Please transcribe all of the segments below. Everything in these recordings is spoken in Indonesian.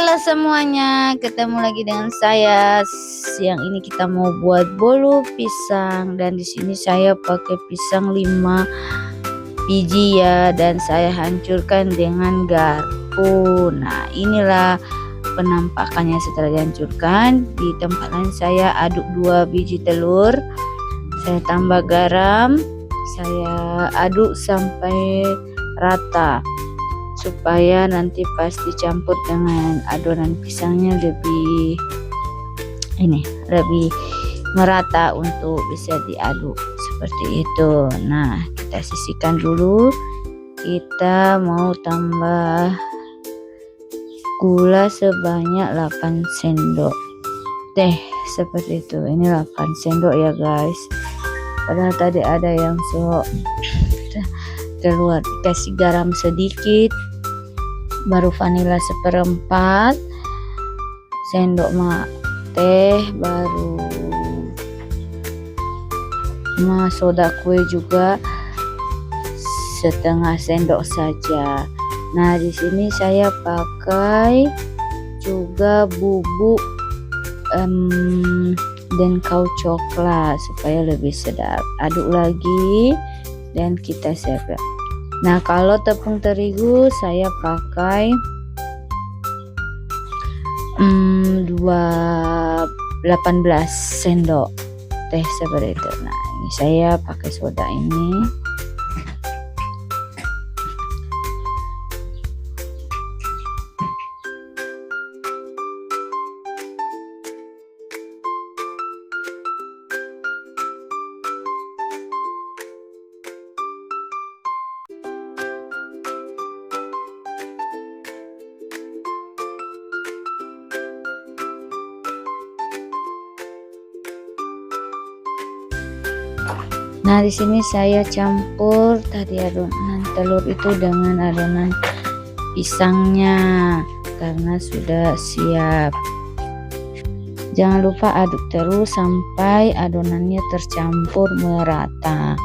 Halo semuanya, ketemu lagi dengan saya. Siang ini kita mau buat bolu pisang dan di sini saya pakai pisang 5 biji ya, dan saya hancurkan dengan garpu. Nah, inilah penampakannya setelah dihancurkan. Di tempat lain saya aduk 2 biji telur. Saya tambah garam, saya aduk sampai rata supaya nanti pas dicampur dengan adonan pisangnya lebih merata untuk bisa diaduk seperti itu. Nah, kita sisihkan dulu. Kita mau tambah gula sebanyak 8 sendok teh seperti itu. Ini 8 sendok ya guys, padahal tadi ada yang keluar. Kasih garam sedikit, baru vanila 1/4 sendok teh, baru soda kue juga setengah sendok saja. Nah, di sini saya pakai juga bubuk dan kau coklat supaya lebih sedap. Aduk lagi dan kita siapkan. Nah, kalau tepung terigu saya pakai 18 sendok teh seperti itu. Nah, ini saya pakai soda ini. Nah, di sini saya campur tadi adonan telur itu dengan adonan pisangnya karena sudah siap. Jangan lupa aduk terus sampai adonannya tercampur merata.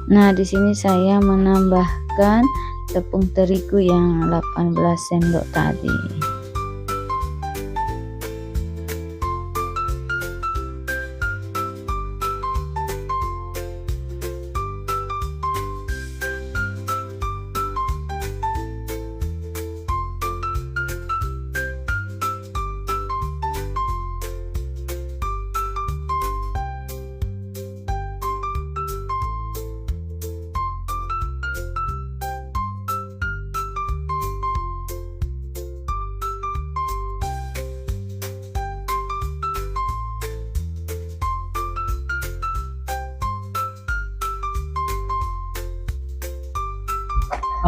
Nah, di sini saya menambahkan tepung terigu yang 18 sendok tadi.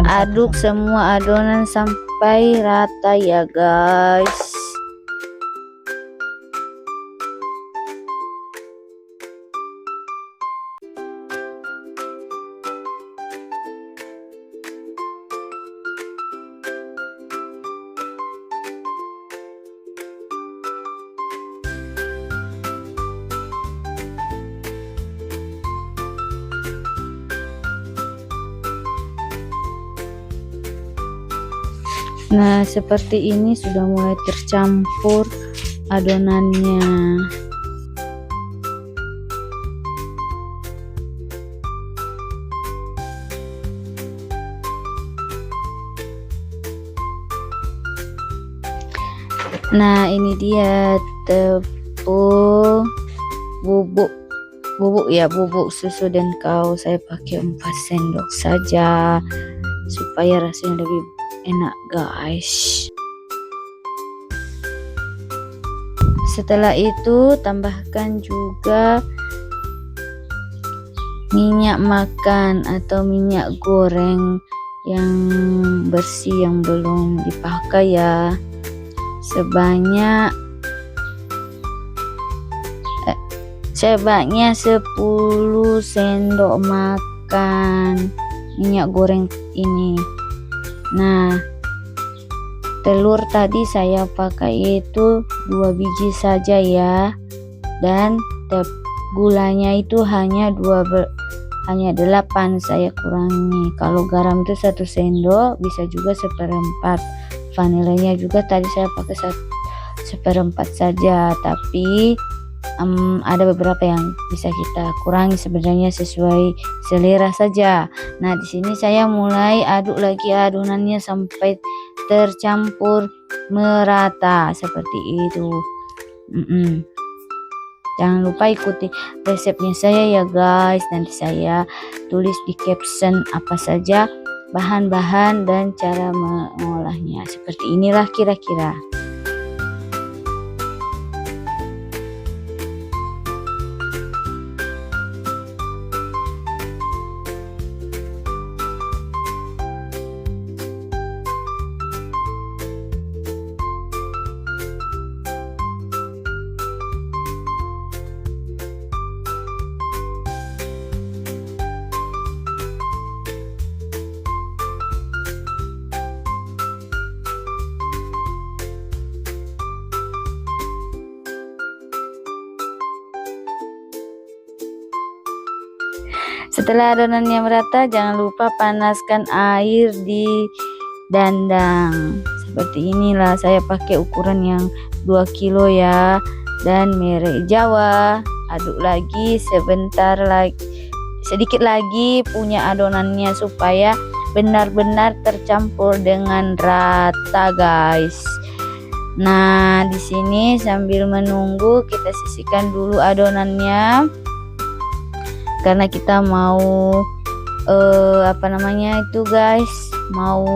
Aduk semua adonan sampai rata ya guys. Nah, seperti ini sudah mulai tercampur adonannya. Nah, ini dia tepung bubuk susu dan kau. Saya pakai 4 sendok saja supaya rasanya lebih enak guys. Setelah itu tambahkan juga minyak makan atau minyak goreng yang bersih yang belum dipakai ya, sebabnya 10 sendok makan minyak goreng ini. Nah, telur tadi saya pakai itu 2 biji saja ya, dan gulanya itu hanya 8 saya kurangi. Kalau garam itu 1 sendok, bisa juga 1/4. Vanilanya juga tadi saya pakai 1/4 saja, tapi ada beberapa yang bisa kita kurangi sebenarnya sesuai selera saja. Nah, di sini saya mulai aduk lagi adonannya sampai tercampur merata seperti itu. Jangan lupa ikuti resepnya saya ya guys. Nanti saya tulis di caption apa saja bahan-bahan dan cara mengolahnya. Seperti inilah kira-kira. Setelah adonannya merata, jangan lupa panaskan air di dandang. Seperti inilah, saya pakai ukuran yang 2 kilo ya, dan merek Jawa. Aduk lagi sebentar lagi, sedikit lagi punya adonannya supaya benar-benar tercampur dengan rata guys. Nah, di sini sambil menunggu kita sisihkan dulu adonannya, karena kita mau itu guys, mau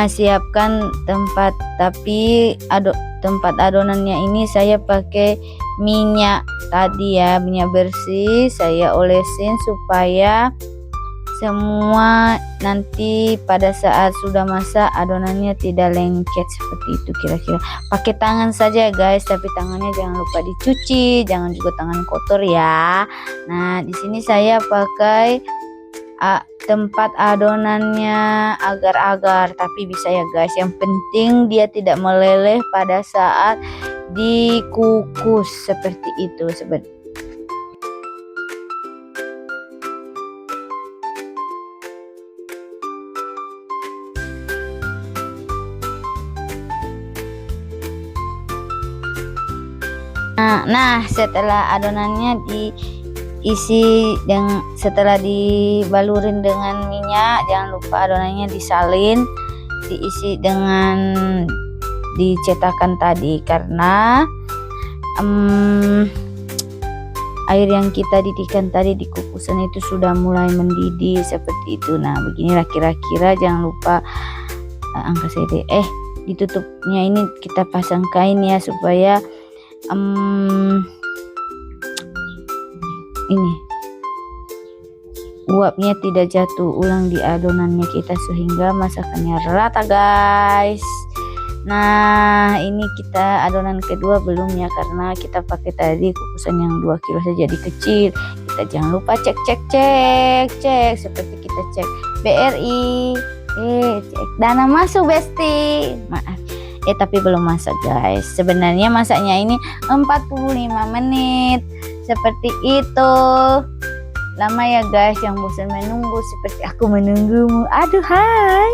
siapkan tempat. Tapi tempat adonannya ini saya pakai minyak tadi ya, minyak bersih saya olesin supaya semua nanti pada saat sudah masak adonannya tidak lengket seperti itu kira-kira. Pakai tangan saja guys, tapi tangannya jangan lupa dicuci, jangan juga tangan kotor ya. Nah, di sini saya pakai tempat adonannya agar-agar, tapi bisa ya guys, yang penting dia tidak meleleh pada saat dikukus seperti itu. Nah, setelah adonannya setelah dibalurin dengan minyak, jangan lupa adonannya disalin, diisi dengan dicetakan tadi, karena air yang kita didihkan tadi di kukusan itu sudah mulai mendidih seperti itu. Nah, beginilah kira-kira. Jangan lupa angka CD ditutupnya ini kita pasang kain ya, supaya ini uapnya tidak jatuh ulang di adonannya kita, sehingga masakannya rata guys. Nah, ini kita adonan kedua belum ya, karena kita pakai tadi kukusan yang 2 kilo saja, jadi kecil. Kita jangan lupa cek seperti kita cek BRI, cek dana masuk besti, maaf tapi belum masak guys. Sebenarnya masaknya ini 45 menit seperti itu. Lama ya guys, yang bosan menunggu seperti aku menunggumu. Aduh hai.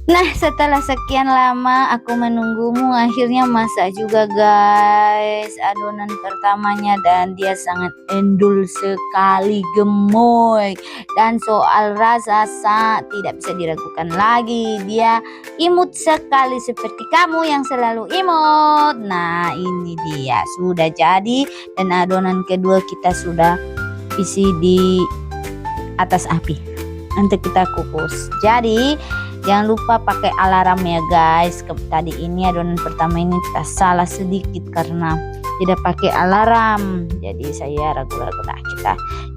Nah, setelah sekian lama aku menunggumu, akhirnya masak juga guys adonan pertamanya, dan dia sangat endul sekali, gemoy, dan soal rasa tidak bisa diragukan lagi, dia imut sekali seperti kamu yang selalu imut. Nah, ini dia sudah jadi, dan adonan kedua kita sudah isi di atas api untuk kita kukus. Jadi jangan lupa pakai alarm ya guys. Tadi ini adonan pertama ini kita salah sedikit karena tidak pakai alarm. Jadi saya ragu-ragu. Nah, kita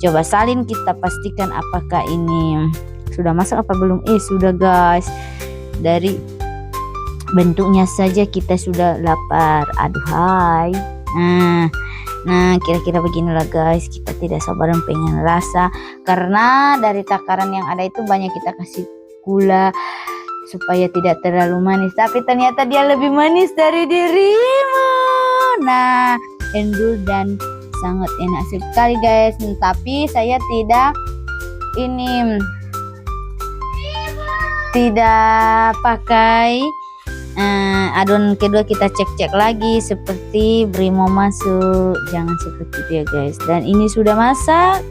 coba salin, kita pastikan apakah ini sudah masak apa belum. Sudah guys. Dari bentuknya saja kita sudah lapar. Aduhai. Nah kira-kira beginilah guys, kita tidak sabaran pengen rasa karena dari takaran yang ada itu banyak kita kasih gula supaya tidak terlalu manis, tapi ternyata dia lebih manis dari dirimu. Nah, endul dan sangat enak sekali guys. Tapi saya tidak pakai adonan kedua. Kita cek-cek lagi seperti beri mau masuk, jangan seperti itu ya guys. Dan ini sudah masak,